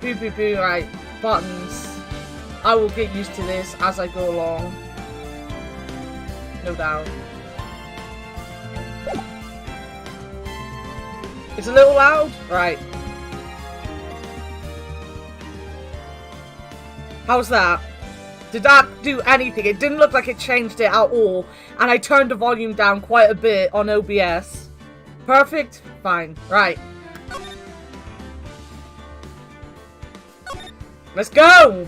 Boo boo boo, right. Buttons. I will get used to this as I go along. No doubt. It's a little loud? Right. How's that? Did that do anything? It didn't look like it changed it at all. And I turned the volume down quite a bit on OBS. Perfect? Fine. Right. Let's go!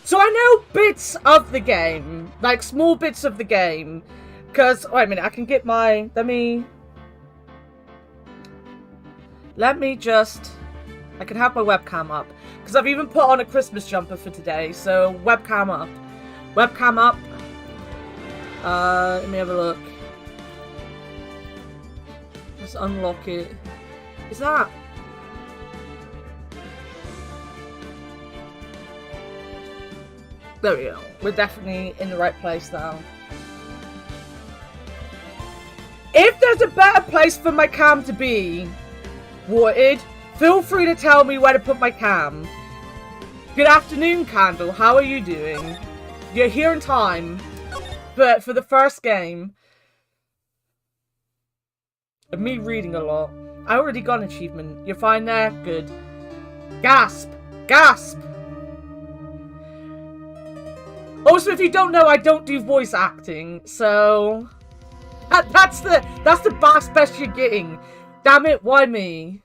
So I know bits of the game. Like, small bits of the game. Because, wait a minute, I can get my... Let me just... I can have my webcam up. Because I've even put on a Christmas jumper for today. So, webcam up. Webcam up. Let me have a look. Let's unlock it. Is that... There we go. We're definitely in the right place now. If there's a better place for my cam to be, Wanted, feel free to tell me where to put my cam. Good afternoon, Candle. How are you doing? You're here in time. But for the first game, of me reading a lot, I already got an achievement. You're fine there? Good. Gasp! Gasp! Also, if you don't know, I don't do voice acting, so... That's the best you're getting. Damn it, why me?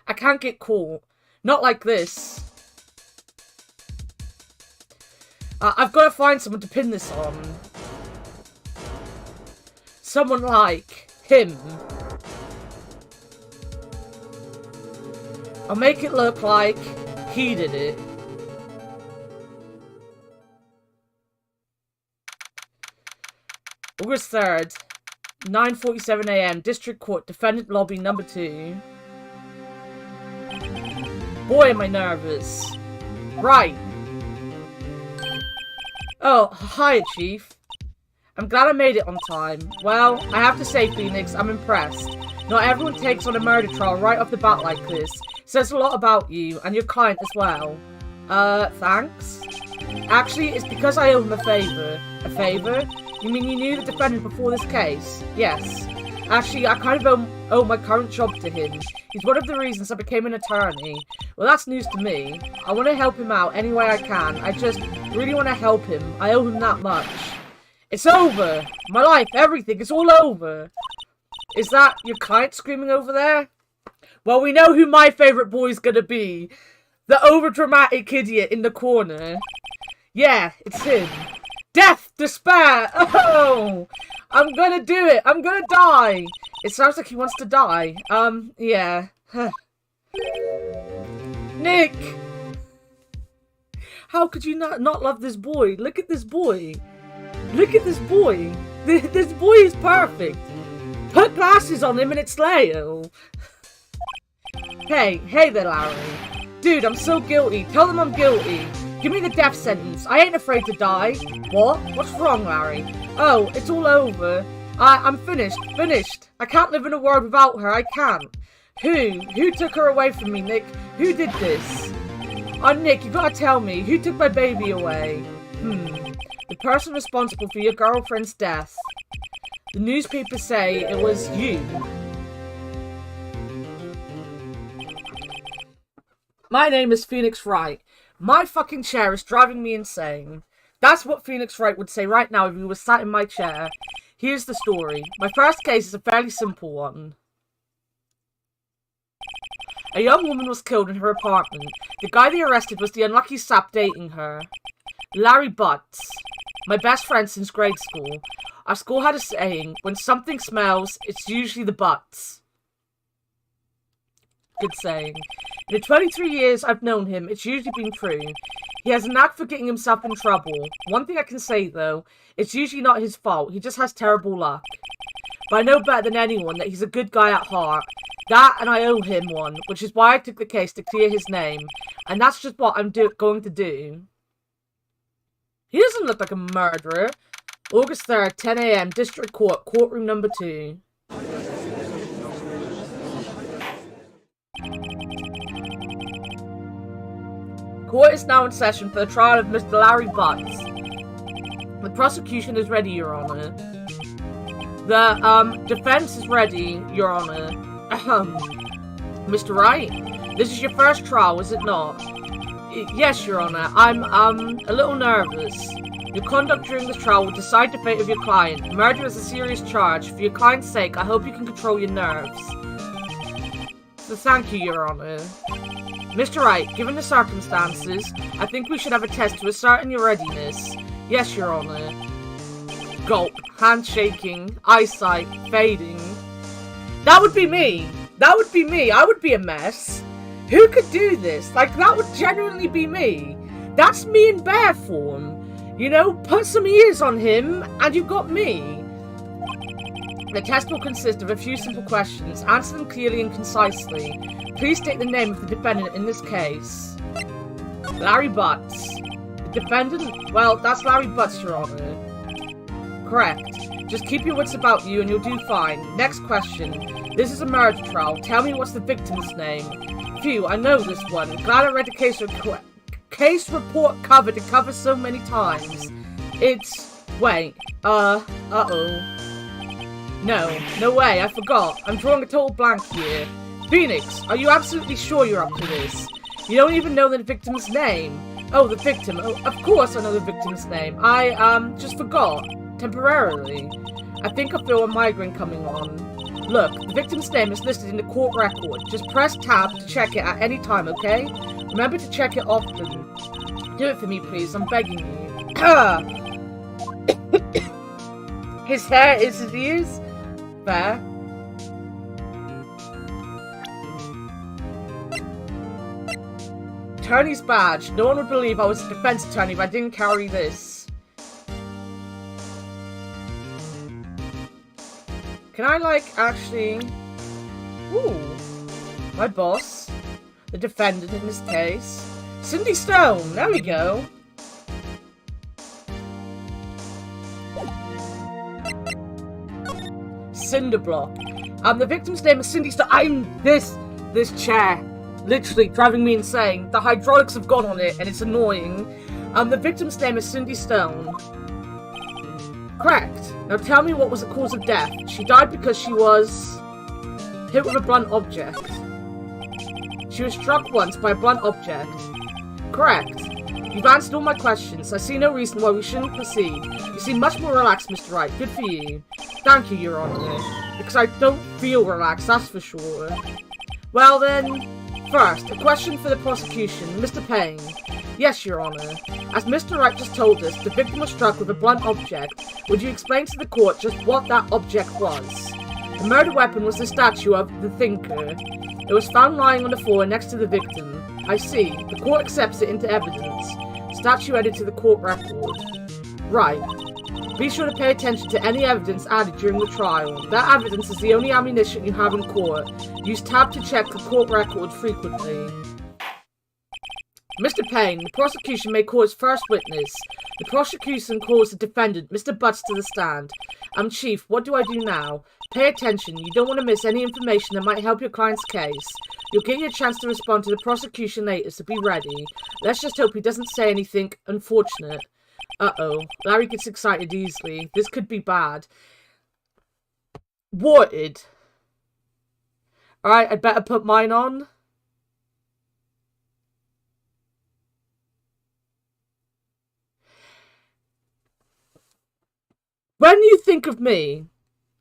I can't get caught. Not like this. I've got to find someone to pin this on. Someone like him. I'll make it look like he did it. August 3rd, 9:47 AM, District Court, Defendant Lobby number 2. Boy, am I nervous. Right. Oh, hi, Chief. I'm glad I made it on time. Well, I have to say, Phoenix, I'm impressed. Not everyone takes on a murder trial right off the bat like this. Says a lot about you, and your client as well. Thanks? Actually, it's because I owe him a favor. A favor? You mean you knew the defendant before this case? Yes. Actually, I kind of owe my current job to him. He's one of the reasons I became an attorney. Well, that's news to me. I want to help him out any way I can. I just really want to help him. I owe him that much. It's over! My life, everything, it's all over! Is that your client screaming over there? Well, we know who my favourite boy's gonna be. The overdramatic idiot in the corner. Yeah, it's him. Death! Despair! Oh! I'm gonna do it! I'm gonna die! It sounds like he wants to die. Yeah. Nick! How could you not love this boy? Look at this boy! Look at this boy! This boy is perfect! Put glasses on him and it's Leo! Hey there, Larry. Dude, I'm so guilty. Tell them I'm guilty. Give me the death sentence. I ain't afraid to die. What? What's wrong, Larry? Oh, it's all over. I'm finished. Finished. I can't live in a world without her. I can't. Who took her away from me, Nick? Who did this? Oh, Nick, you gotta tell me. Who took my baby away? The person responsible for your girlfriend's death. The newspapers say it was you. My name is Phoenix Wright. My fucking chair is driving me insane. That's what Phoenix Wright would say right now if he was sat in my chair. Here's the story. My first case is a fairly simple one. A young woman was killed in her apartment. The guy they arrested was the unlucky sap dating her. Larry Butts. My best friend since grade school. Our school had a saying, when something smells, it's usually the butts. Good saying. In the 23 years I've known him, it's usually been true. He has a knack for getting himself in trouble. One thing I can say, though, it's usually not his fault. He just has terrible luck. But I know better than anyone that he's a good guy at heart. That, and I owe him one, which is why I took the case to clear his name. And that's just what I'm going to do. He doesn't look like a murderer. August 3rd, 10 AM, District Court, courtroom number 2. Court is now in session for the trial of Mr. Larry Butts. The prosecution is ready, Your Honor. The, defense is ready, Your Honor. Mr. Wright, this is your first trial, is it not? Yes, Your Honor. I'm, a little nervous. Your conduct during this trial will decide the fate of your client. Murder is a serious charge. For your client's sake, I hope you can control your nerves. So thank you, Your Honor. Mr. Wright, given the circumstances, I think we should have a test to ascertain your readiness. Yes, Your Honor. Gulp. Handshaking. Eyesight. Fading. That would be me. That would be me. I would be a mess. Who could do this? Like, that would genuinely be me. That's me in bear form. You know, put some ears on him, and you've got me. The test will consist of a few simple questions. Answer them clearly and concisely. Please state the name of the defendant in this case. Larry Butts. The defendant? Well, that's Larry Butts, Your Honor. Correct. Just keep your wits about you and you'll do fine. Next question. This is a murder trial. Tell me what's the victim's name. Phew, I know this one. Glad I read the case report cover to cover so many times. It's... Wait. Uh-oh. No way, I forgot. I'm drawing a total blank here. Phoenix, are you absolutely sure you're up to this? You don't even know the victim's name. Oh, the victim. Oh, of course I know the victim's name. I, just forgot. Temporarily. I think I feel a migraine coming on. Look, the victim's name is listed in the court record. Just press tab to check it at any time, okay? Remember to check it often. Do it for me, please. I'm begging you. His hair is his ears? Fair. Attorney's badge. No one would believe I was a defense attorney if I didn't carry this. Can I, like, actually... Ooh. My boss. The defendant in this case. Cindy Stone. There we go. Cinderblock. The victim's name is Cindy Stone. I'm this chair. Literally driving me insane. The hydraulics have gone on it and it's annoying. The victim's name is Cindy Stone. Correct. Now tell me what was the cause of death. She died because she was hit with a blunt object. She was struck once by a blunt object. Correct. You've answered all my questions. I see no reason why we shouldn't proceed. You seem much more relaxed, Mr. Wright. Good for you. Thank you, Your Honor. Because I don't feel relaxed, that's for sure. Well then, first, a question for the prosecution. Mr. Payne. Yes, Your Honor. As Mr. Wright just told us, the victim was struck with a blunt object. Would you explain to the court just what that object was? The murder weapon was the statue of the Thinker. It was found lying on the floor next to the victim. I see. The court accepts it into evidence. Statue added to the court record. Right. Be sure to pay attention to any evidence added during the trial. That evidence is the only ammunition you have in court. Use tab to check the court record frequently. Mr. Payne, the prosecution may call its first witness. The prosecution calls the defendant, Mr. Butts, to the stand. Chief, what do I do now? Pay attention. You don't want to miss any information that might help your client's case. You'll get your chance to respond to the prosecution later, so be ready. Let's just hope he doesn't say anything unfortunate. Uh-oh. Larry gets excited easily. This could be bad. Warted. Alright, I'd better put mine on. When you think of me,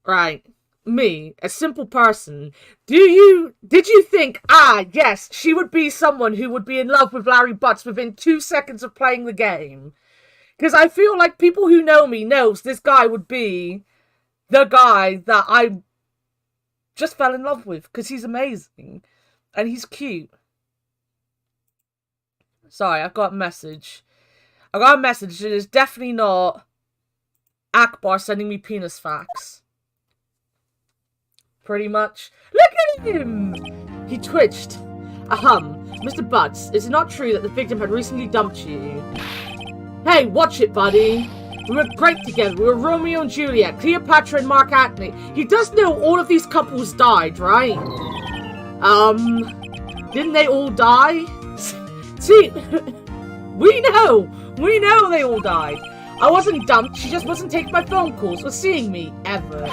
right, me, a simple person, did you think, yes, she would be someone who would be in love with Larry Butts within 2 seconds of playing the game? Because I feel like people who know me knows this guy would be the guy that I just fell in love with, because he's amazing, and he's cute. Sorry, I've got a message. I got a message, and it's definitely not Akbar sending me penis facts. Pretty much. Look at him! He twitched. Mr. Butts, is it not true that the victim had recently dumped you? Hey, watch it, buddy. We were great together. We were Romeo and Juliet, Cleopatra and Mark Antony. He does know all of these couples died, right? Didn't they all die? See, we know they all died. I wasn't dumped, she just wasn't taking my phone calls or seeing me, ever.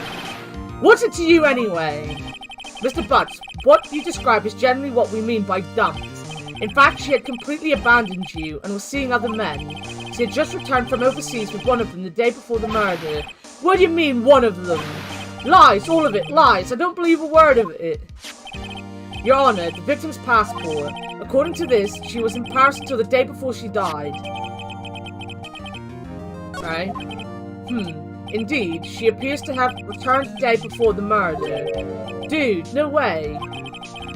What's it to you anyway? Mr. Butts, what you describe is generally what we mean by dumped. In fact, she had completely abandoned you and was seeing other men. She had just returned from overseas with one of them the day before the murder. What do you mean, one of them? Lies, all of it, lies. I don't believe a word of it. Your Honor, the victim's passport. According to this, she was in Paris until the day before she died. Right? Indeed, she appears to have returned the day before the murder. Dude, no way.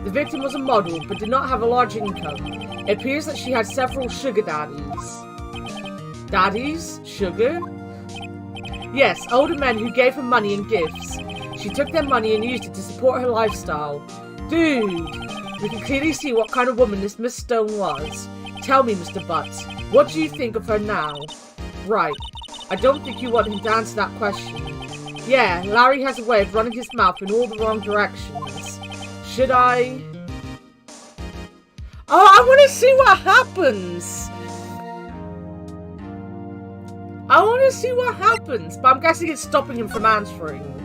The victim was a model, but did not have a large income. It appears that she had several sugar daddies. Daddies? Sugar? Yes, older men who gave her money and gifts. She took their money and used it to support her lifestyle. Dude, we can clearly see what kind of woman this Miss Stone was. Tell me, Mr. Butts, what do you think of her now? Right. I don't think you want him to answer that question. Yeah, Larry has a way of running his mouth in all the wrong directions. Should I? Oh, I want to see what happens! I want to see what happens, but I'm guessing it's stopping him from answering.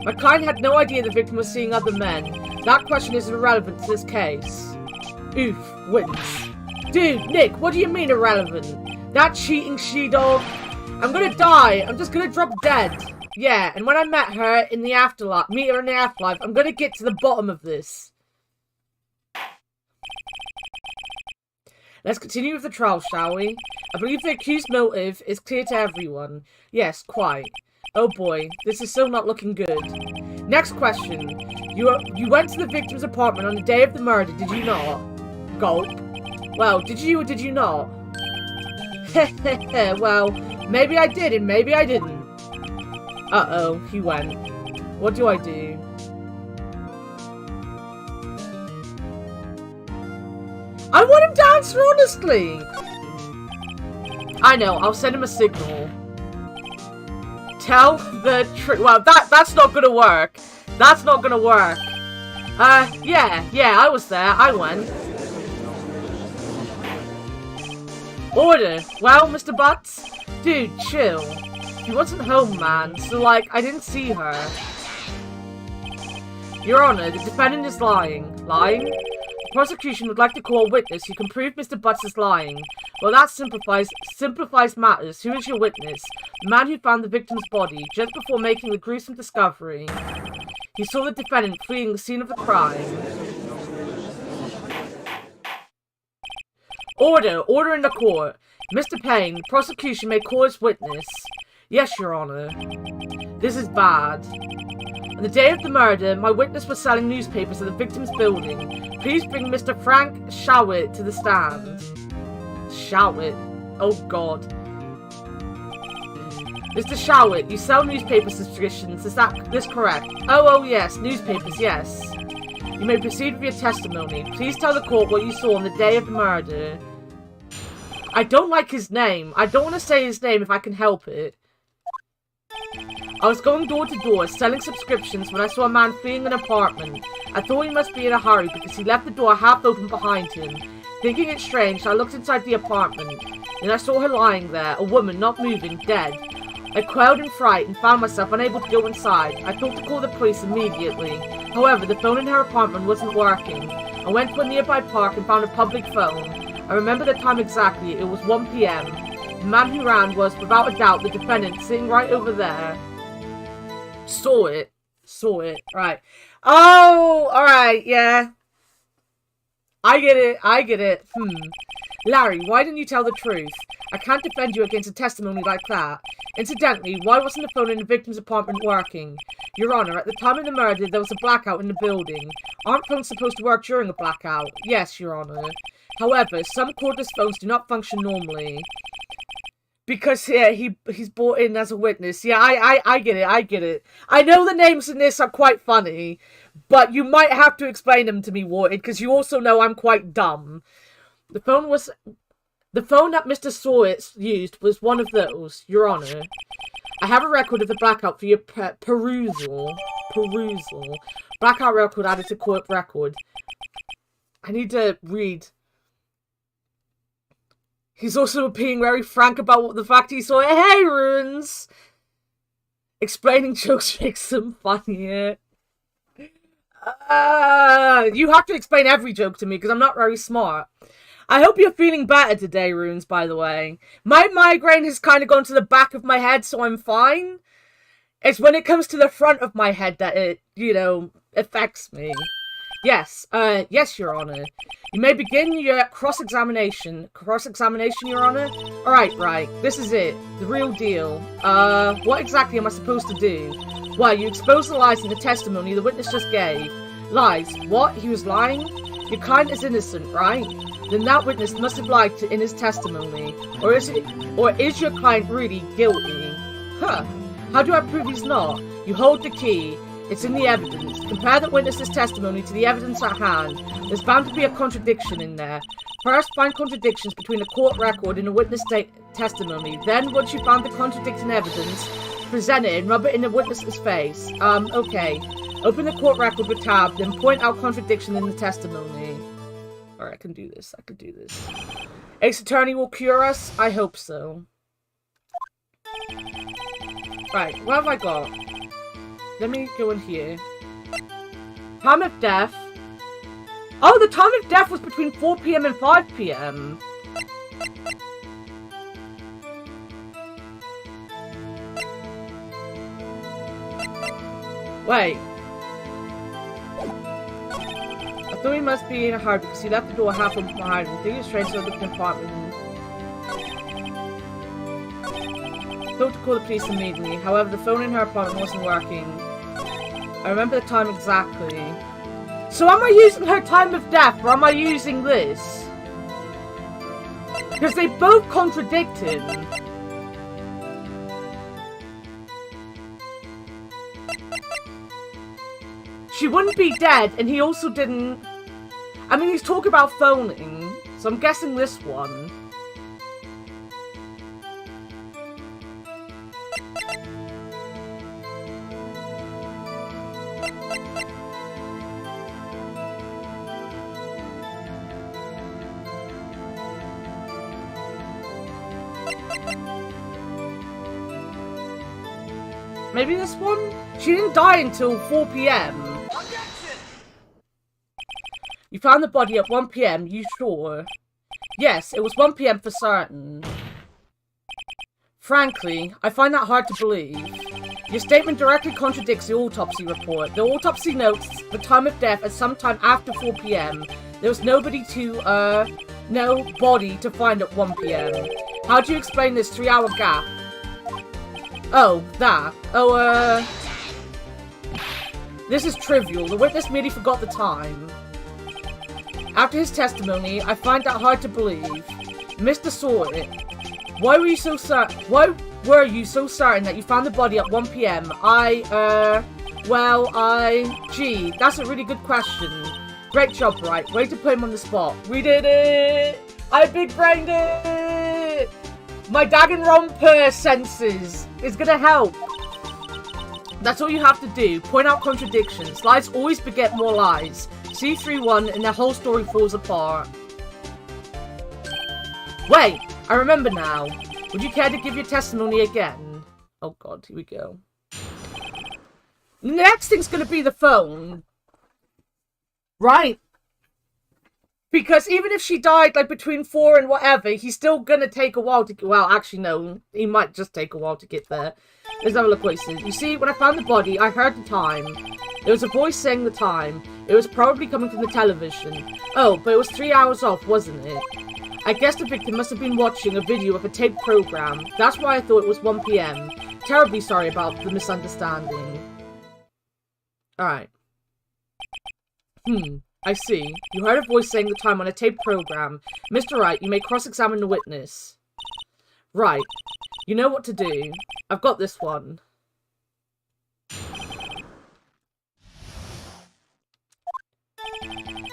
My client had no idea the victim was seeing other men. That question is irrelevant to this case. Oof, witness. Dude, Nick, what do you mean irrelevant? That cheating she-dog? I'm gonna die. I'm just gonna drop dead. Yeah, and when I met her in the afterlife, I'm gonna get to the bottom of this. Let's continue with the trial, shall we? I believe the accused motive is clear to everyone. Yes, quite. Oh boy, this is so not looking good. Next question. You went to the victim's apartment on the day of the murder, did you not? Gulp. Well, did you or did you not? Well, maybe I did and maybe I didn't. Uh-oh, he went. What do I do? I want him to answer honestly! I know, I'll send him a signal. Tell the truth. Well, that's not gonna work. That's not gonna work. Yeah, I was there. I went. Order. Well, Mr. Butts? Dude, chill. He wasn't home, man, so, like, I didn't see her. Your Honor, the defendant is lying. Lying? The prosecution would like to call a witness who can prove Mr. Butts is lying. Well, that simplifies matters. Who is your witness? The man who found the victim's body just before making the gruesome discovery. He saw the defendant fleeing the scene of the crime. Order in the court. Mr. Payne, the prosecution may call its witness. Yes, Your Honor. This is bad. On the day of the murder, my witness was selling newspapers at the victim's building. Please bring Mr. Frank Shawit to the stand. Shawit? Oh, God. Mr. Shawit, you sell newspaper subscriptions, is this correct? Oh, yes, newspapers, yes. You may proceed with your testimony. Please tell the court what you saw on the day of the murder. I don't like his name. I don't want to say his name if I can help it. I was going door to door, selling subscriptions when I saw a man fleeing an apartment. I thought he must be in a hurry because he left the door half open behind him. Thinking it strange, I looked inside the apartment. Then I saw her lying there, a woman not moving, dead. I quailed in fright and found myself unable to go inside. I thought to call the police immediately. However, the phone in her apartment wasn't working. I went to a nearby park and found a public phone. I remember the time exactly. It was 1 p.m. The man who ran was, without a doubt, the defendant sitting right over there. Saw it. Right. Oh, alright, yeah. I get it. Larry, why didn't you tell the truth? I can't defend you against a testimony like that. Incidentally, why wasn't the phone in the victim's apartment working? Your Honor, at the time of the murder, there was a blackout in the building. Aren't phones supposed to work during a blackout? Yes, Your Honor. However, some cordless phones do not function normally. Because, yeah, he's brought in as a witness. Yeah, I get it. I know the names in this are quite funny, but you might have to explain them to me, Warted, because you also know I'm quite dumb. The phone that Mr. Sawitz used was one of those, Your Honor. I have a record of the blackout for your perusal. Blackout record added to court record. I need to read. He's also being very frank about the fact he saw it. Hey, Runes! Explaining jokes makes them funnier. You have to explain every joke to me because I'm not very smart. I hope you're feeling better today, Runes, by the way. My migraine has kind of gone to the back of my head, so I'm fine. It's when it comes to the front of my head that it, you know, affects me. Yes, yes, Your Honor. You may begin your cross-examination. Cross-examination, Your Honor? Alright, right. This is it. The real deal. What exactly am I supposed to do? Why, you exposed the lies in the testimony the witness just gave. Lies? What? He was lying? Your client is innocent, right? Then that witness must have lied in his testimony. Or is your client really guilty? Huh. How do I prove he's not? You hold the key. It's in the evidence. Compare the witness's testimony to the evidence at hand. There's bound to be a contradiction in there. First, find contradictions between the court record and the witness testimony. Then, once you've found the contradicting evidence, present it and rub it in the witness's face. Okay. Open the court record with tab, then point out contradiction in the testimony. Alright, I can do this. I can do this. Ace Attorney will cure us? I hope so. Right, what have I got? Let me go in here. Time of death. Oh, the time of death was between 4 PM and 5 PM. Wait. I thought he must be in a hurry because he left the door half open behind him. Digging straight to the compartment. Thought to call the police immediately. However, the phone in her apartment wasn't working. I remember the time exactly. So am I using her time of death or am I using this? Because they both contradict him. She wouldn't be dead and he also didn't... I mean, he's talking about phoning, so I'm guessing this one. Maybe this one? She didn't die until 4 PM. You found the body at 1 PM, you sure? Yes, it was 1 PM for certain. Frankly, I find that hard to believe. Your statement directly contradicts the autopsy report. The autopsy notes the time of death at some time after 4 PM. There was no body to find at 1 PM. How do you explain this 3-hour gap? Oh, that. Oh, this is trivial. The witness merely forgot the time. After his testimony, I find that hard to believe. Mr. saw it. Why were you so certain that you found the body at 1 PM? Gee, that's a really good question. Great job, right? Way to put him on the spot. We did it! I big-brained it! My Danganronpa senses is gonna help. That's all you have to do. Point out contradictions. Lies always beget more lies. C3-1 and the whole story falls apart. Wait, I remember now. Would you care to give your testimony again? Oh god, here we go. The next thing's gonna be the phone. Right. Because even if she died, like, between 4 and whatever, he's still gonna take a while to... Well, actually, no. He might just take a while to get there. Let's have a look what he says. You see, when I found the body, I heard the time. There was a voice saying the time. It was probably coming from the television. Oh, but it was 3 hours off, wasn't it? I guess the victim must have been watching a video of a taped program. That's why I thought it was 1 PM. Terribly sorry about the misunderstanding. Alright. I see. You heard a voice saying the time on a taped program. Mr. Wright, you may cross-examine the witness. Right. You know what to do. I've got this one.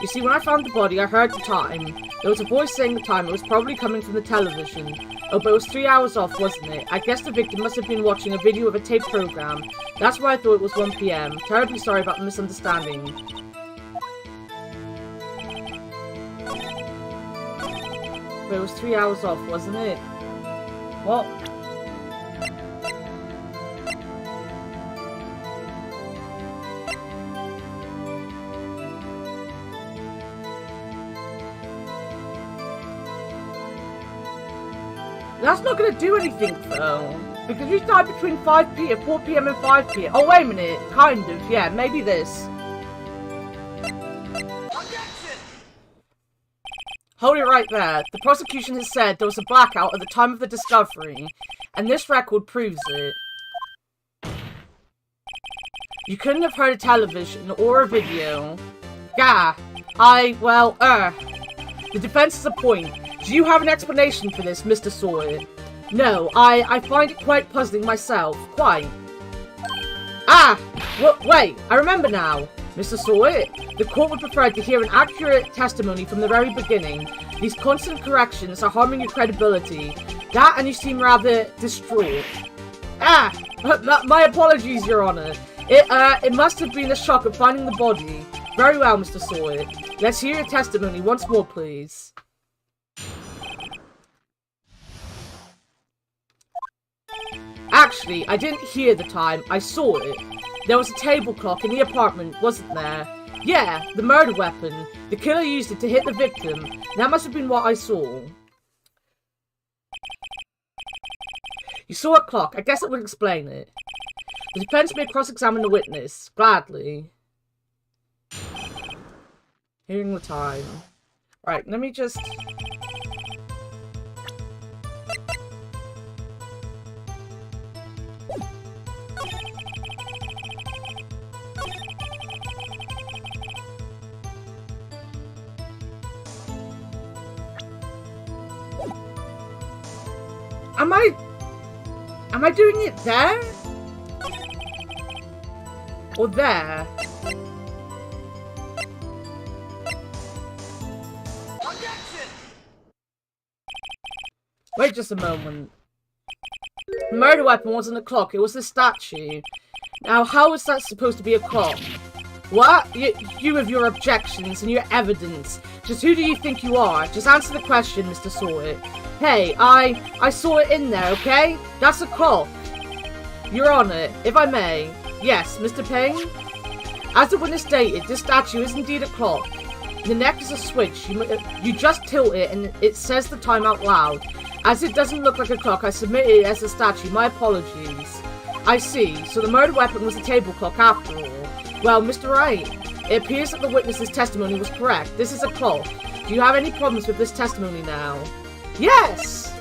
You see, when I found the body, I heard the time. There was a voice saying the time. It was probably coming from the television. Oh, but it was 3 hours off, wasn't it? I guess the victim must have been watching a video of a taped program. That's why I thought it was 1 PM. Terribly sorry about the misunderstanding. But it was 3 hours off, wasn't it? What? That's not gonna do anything, though. Because we start between 4 p.m. and 5 p.m. Oh, wait a minute. Kind of. Yeah, maybe this. Hold it right there. The prosecution has said there was a blackout at the time of the discovery, and this record proves it. You couldn't have heard a television or a video. Gah. The defense is a point. Do you have an explanation for this, Mr. Sawyer? No, I find it quite puzzling myself. Quite. Wait, I remember now. Mr. Sawyer, the court would prefer to hear an accurate testimony from the very beginning. These constant corrections are harming your credibility. That and you seem rather distraught. My apologies, Your Honor. It must have been a shock of finding the body. Very well, Mr. Sawyer. Let's hear your testimony once more, please. Actually, I didn't hear the time. I saw it. There was a table clock in the apartment, wasn't there? Yeah, the murder weapon. The killer used it to hit the victim. That must have been what I saw. You saw a clock. I guess it would explain it. The defense may cross-examine the witness. Gladly. Hearing the time. Right, let me just... Am I doing it there? Or there? Wait just a moment. The murder weapon wasn't a clock, it was a statue. Now, how is that supposed to be a clock? What? You with your objections and your evidence. Just who do you think you are? Just answer the question, Mr. Sawyer. Hey, I saw it in there, okay? That's a clock. Your Honor, if I may. Yes, Mr. Payne? As the witness stated, this statue is indeed a clock. The neck is a switch. You just tilt it and it says the time out loud. As it doesn't look like a clock, I submit it as a statue. My apologies. I see. So the murder weapon was a table clock after all. Well, Mr. Wright, it appears that the witness's testimony was correct. This is a clock. Do you have any problems with this testimony now? Yes!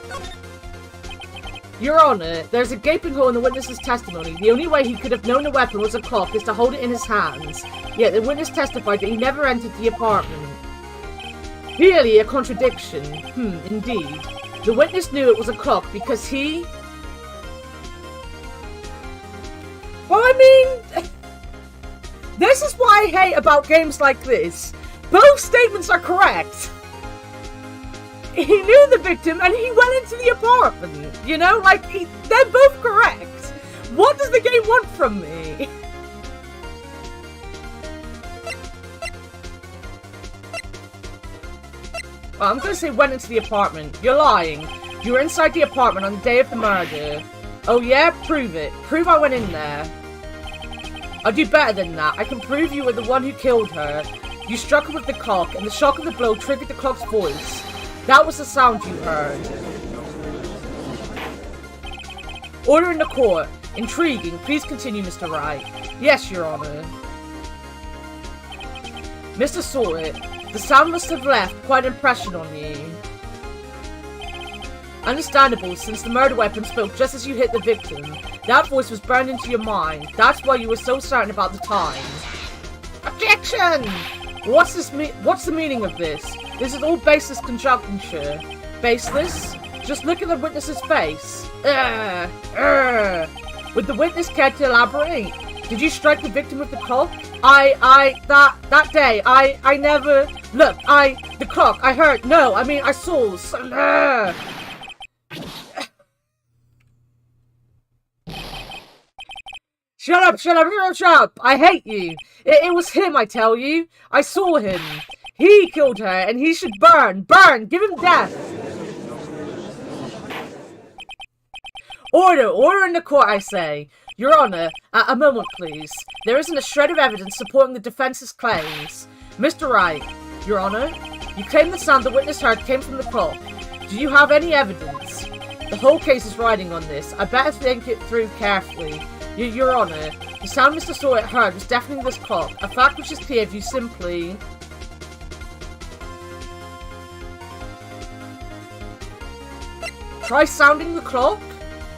Your Honor, there's a gaping hole in the witness's testimony. The only way he could have known the weapon was a clock is to hold it in his hands. Yet the witness testified that he never entered the apartment. Clearly a contradiction. Indeed. The witness knew it was a clock because he... Well, I mean... This is what I hate about games like this. Both statements are correct. He knew the victim and he went into the apartment. You know, like, they're both correct. What does the game want from me? Well, I'm gonna say went into the apartment. You're lying. You were inside the apartment on the day of the murder. Oh yeah? Prove it. Prove I went in there. I'll do better than that. I can prove you were the one who killed her. You struck her with the clock, and the shock of the blow triggered the clock's voice. That was the sound you heard. Order in the court. Intriguing. Please continue, Mr. Wright. Yes, Your Honor. Mr. Sawyer, the sound must have left quite an impression on you. Understandable, since the murder weapon spoke just as you hit the victim. That voice was burned into your mind. That's why you were so certain about the time. Objection! What's the meaning of this? This is all baseless conjecture. Baseless? Just look at the witness's face. Would the witness care to elaborate? Did you strike the victim with the clock? That day, I never... Look, the clock, I heard... No, I mean, I saw... Shut up! I hate you! It was him, I tell you! I saw him! He killed her, and he should burn! Burn! Give him death! Order! Order in the court, I say! Your Honor, a moment, please. There isn't a shred of evidence supporting the defense's claims. Mr. Wright, Your Honor, you claim the sound the witness heard came from the clock. Do you have any evidence? The whole case is riding on this. I better think it through carefully. Your Honor, the sound Mr. Sawyer heard was deafening this clock, a fact which is clear if you simply... Try sounding the clock?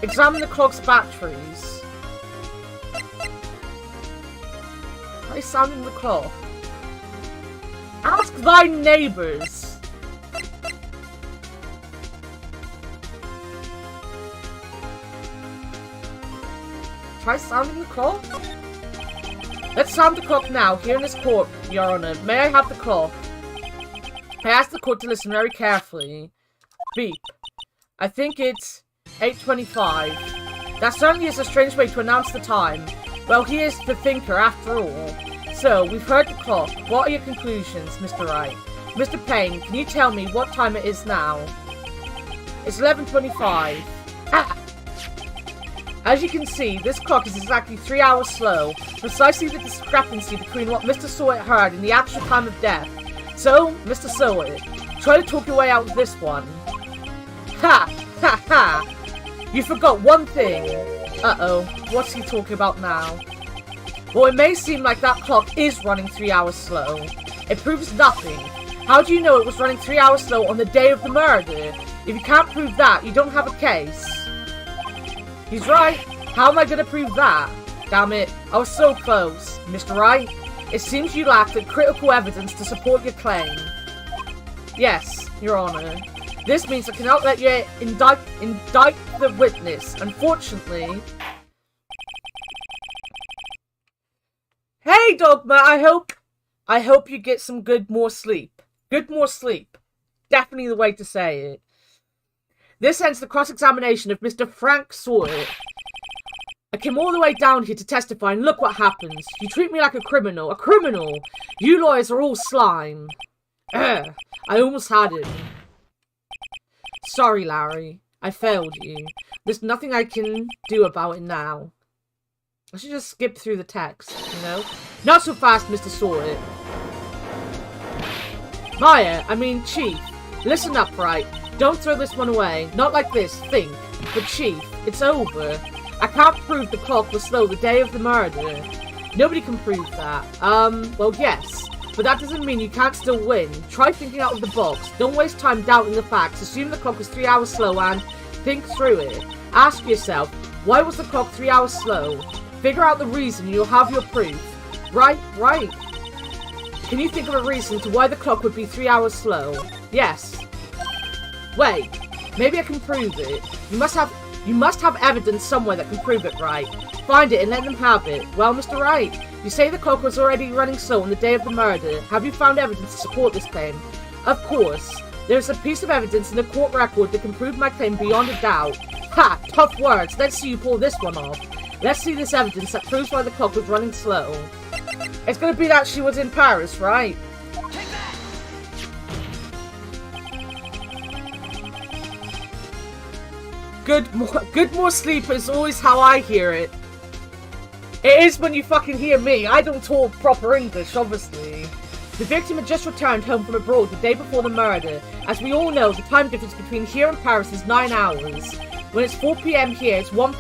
Examine the clock's batteries. Try sounding the clock. Ask thy neighbors. Try sounding the clock? Let's sound the clock now, here in this court, Your Honor. May I have the clock? I ask the court to listen very carefully. Beep. I think it's 8:25. That certainly is a strange way to announce the time. Well, he is the thinker, after all. So, we've heard the clock. What are your conclusions, Mr. Wright? Mr. Payne, can you tell me what time it is now? It's 11:25. Ah! As you can see, this clock is exactly 3 hours slow. Precisely the discrepancy between what Mr. Sawyer heard and the actual time of death. So, Mr. Sawyer, try to talk your way out of this one. Ha! Ha ha! You forgot one thing. Uh-oh. What's he talking about now? Well, it may seem like that clock is running 3 hours slow. It proves nothing. How do you know it was running 3 hours slow on the day of the murder? If you can't prove that, you don't have a case. He's right. How am I going to prove that? Damn it. I was so close. Mr. Wright, it seems you lacked the critical evidence to support your claim. Yes, Your Honor. This means I cannot let you indict the witness. Unfortunately... Hey, Dogma, I hope you get some more sleep. More sleep. Definitely the way to say it. This ends the cross-examination of Mr. Frank Sawyer. I came all the way down here to testify, and look what happens. You treat me like a criminal. A criminal! You lawyers are all slime. I almost had him. Sorry, Larry. I failed you. There's nothing I can do about it now. I should just skip through the text, you know? Not so fast, Mr. Sawyer. Chief. Listen up, right? Don't throw this one away. Not like this, think. But Chief, it's over. I can't prove the clock was slow the day of the murder. Nobody can prove that. Well, yes. But that doesn't mean you can't still win. Try thinking out of the box. Don't waste time doubting the facts. Assume the clock was 3 hours slow and think through it. Ask yourself, why was the clock 3 hours slow? Figure out the reason and you'll have your proof. Right. Can you think of a reason to why the clock would be 3 hours slow? Yes. Wait, maybe I can prove it. You must have evidence somewhere that can prove it, right? Find it and let them have it. Well, Mr. Wright, you say the clock was already running slow on the day of the murder. Have you found evidence to support this claim? Of course. There is a piece of evidence in the court record that can prove my claim beyond a doubt. Ha! Tough words. Let's see you pull this one off. Let's see this evidence that proves why the clock was running slow. It's gonna be that she was in Paris, right? Good more sleep is always how I hear it. It is when you fucking hear me. I don't talk proper English, obviously. The victim had just returned home from abroad the day before the murder. As we all know, the time difference between here and Paris is 9 hours. When it's 4 PM here, it's 1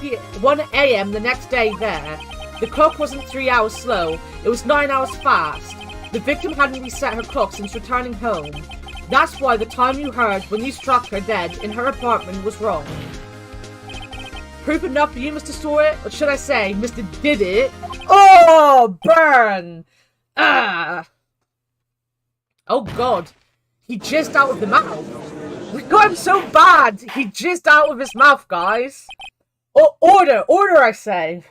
AM the next day there. The clock wasn't 3 hours slow, it was 9 hours fast. The victim hadn't reset her clock since returning home. That's why the time you heard when you struck her dead in her apartment was wrong. Proof enough for you, Mr. Sawyer? Or should I say, Mr. Did It? Oh, burn! Ah! Oh god. He jizzed out of the mouth. We got him so bad! He jizzed out of his mouth, guys. Oh, order! Order, I say!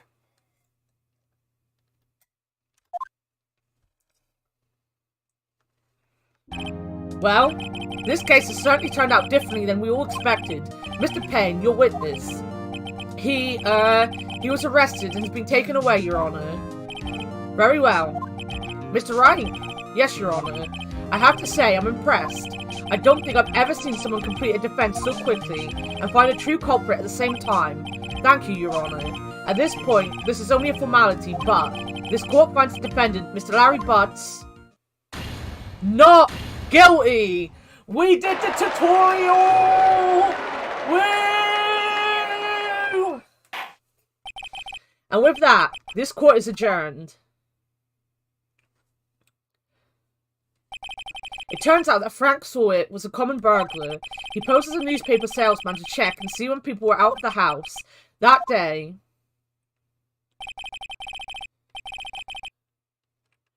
Well, this case has certainly turned out differently than we all expected. Mr. Payne, your witness. He was arrested and has been taken away, Your Honor. Very well. Mr. Wright? Yes, Your Honor. I have to say, I'm impressed. I don't think I've ever seen someone complete a defense so quickly and find a true culprit at the same time. Thank you, Your Honor. At this point, this is only a formality, but this court finds the defendant, Mr. Larry Butts, not guilty. We did the tutorial! Woo! And with that, this court is adjourned. It turns out that Frank Sawyer was a common burglar. He posed as a newspaper salesman to check and see when people were out of the house. That day,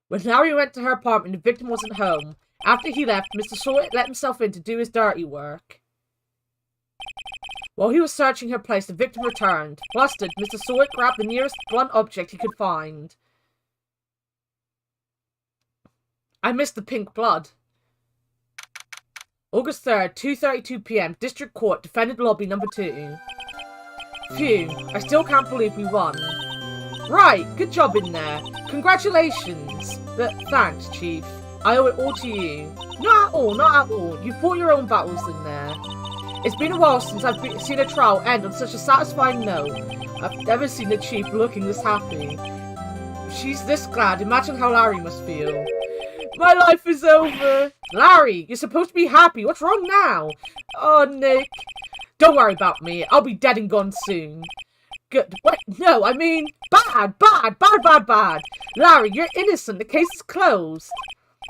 when Larry went to her apartment, the victim wasn't home. After he left, Mr. Sawyer let himself in to do his dirty work. While he was searching her place, the victim returned. Flustered, Mr. Sawyer grabbed the nearest blunt object he could find. I missed the pink blood. August 3rd, 2:32 p.m. District Court, Defendant Lobby number 2. Phew, I still can't believe we won. Right, good job in there. Congratulations. Thanks, Chief. I owe it all to you. Not at all, not at all. You fought your own battles in there. It's been a while since I've seen a trial end on such a satisfying note. I've never seen the Chief looking this happy. She's this glad. Imagine how Larry must feel. My life is over. Larry, you're supposed to be happy. What's wrong now? Oh, Nick. Don't worry about me. I'll be dead and gone soon. Good. What? No, I mean, bad. Larry, you're innocent. The case is closed.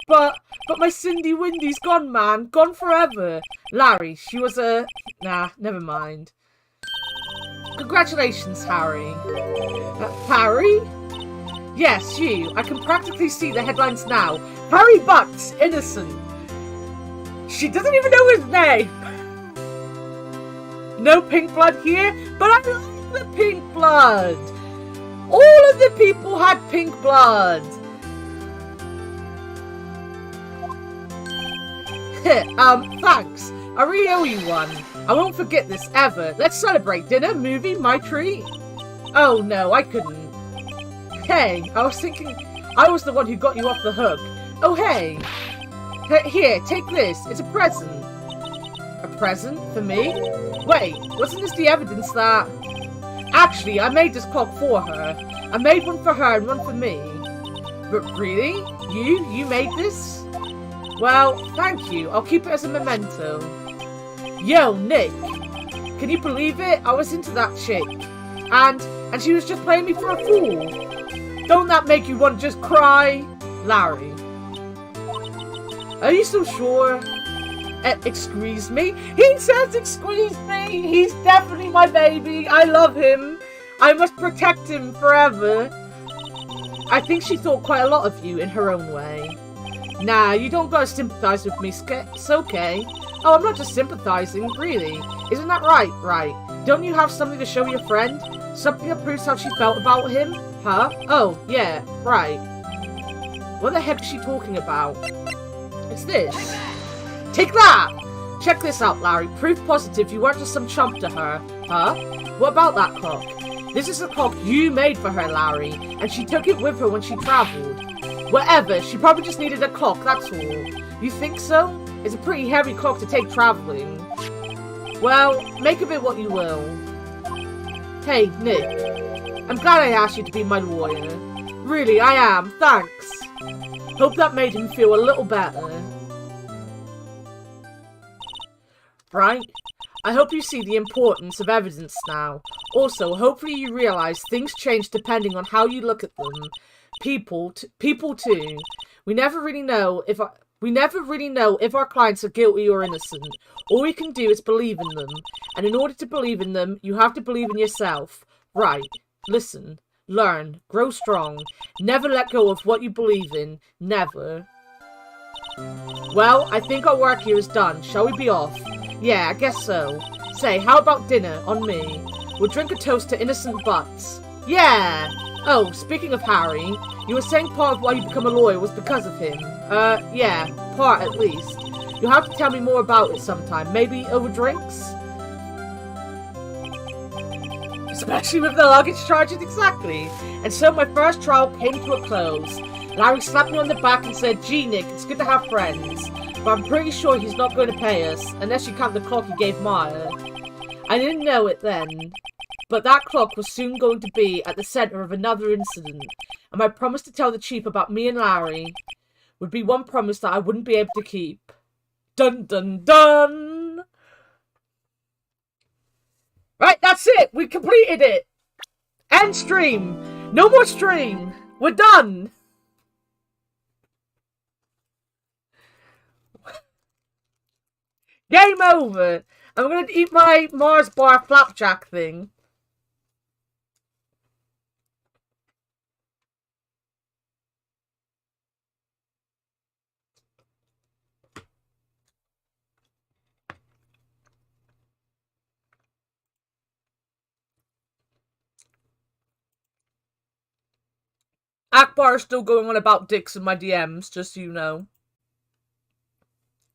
But my Cindy Windy's gone, man. Gone forever. Larry, she was a... Nah, never mind. Congratulations, Harry. Harry? Yes, you. I can practically see the headlines now. Harry Butts, innocent. She doesn't even know his name. No pink blood here, but I like the pink blood. All of the people had pink blood. Thanks. I really owe you one. I won't forget this ever. Let's celebrate. Dinner, movie, my treat. Oh no, I couldn't. Hey, I was thinking I was the one who got you off the hook. Oh hey. Here, take this. It's a present. A present? For me? Wait, wasn't this the evidence that... Actually, I made this clock for her. I made one for her and one for me. But really? You made this? Well, thank you. I'll keep it as a memento. Yo, Nick. Can you believe it? I was into that chick. And she was just playing me for a fool. Don't that make you want to just cry? Larry. Are you so sure? Excuse me? He says excuse me! He's definitely my baby! I love him! I must protect him forever! I think she thought quite a lot of you in her own way. Nah, you don't gotta sympathize with me, it's okay. Oh, I'm not just sympathizing, really. Isn't that right? Right. Don't you have something to show your friend? Something that proves how she felt about him? Huh? Oh, yeah, right. What the heck is she talking about? It's this. Take that! Check this out, Larry. Proof positive you weren't just some chump to her. Huh? What about that clock? This is a clock you made for her, Larry, and she took it with her when she travelled. Whatever, she probably just needed a clock, that's all. You think so? It's a pretty heavy clock to take travelling. Well, make of it what you will. Hey, Nick. I'm glad I asked you to be my lawyer. Really, I am. Thanks. Hope that made him feel a little better. Right? I hope you see the importance of evidence now. Also, hopefully you realize things change depending on how you look at them. People too. We never really know if our clients are guilty or innocent. All we can do is believe in them. And in order to believe in them, you have to believe in yourself. Right. Listen. Learn. Grow strong. Never let go of what you believe in. Never. Well, I think our work here is done. Shall we be off? Yeah, I guess so. Say, how about dinner? On me. We'll drink a toast to innocent butts. Yeah! Oh, speaking of Harry, you were saying part of why you become a lawyer was because of him. Yeah, part at least. You'll have to tell me more about it sometime. Maybe over drinks? Especially with the luggage charges, exactly. And so my first trial came to a close. Larry slapped me on the back and said, "Gee, Nick, it's good to have friends, but I'm pretty sure he's not going to pay us, unless you count the clock he gave Maya." I didn't know it then, but that clock was soon going to be at the center of another incident, and my promise to tell the chief about me and Larry would be one promise that I wouldn't be able to keep. Dun dun dun! Right, that's it! We completed it! End stream! No more stream! We're done! Game over! I'm gonna eat my Mars bar flapjack thing. Akbar is still going on about dicks in my DMs, just so you know.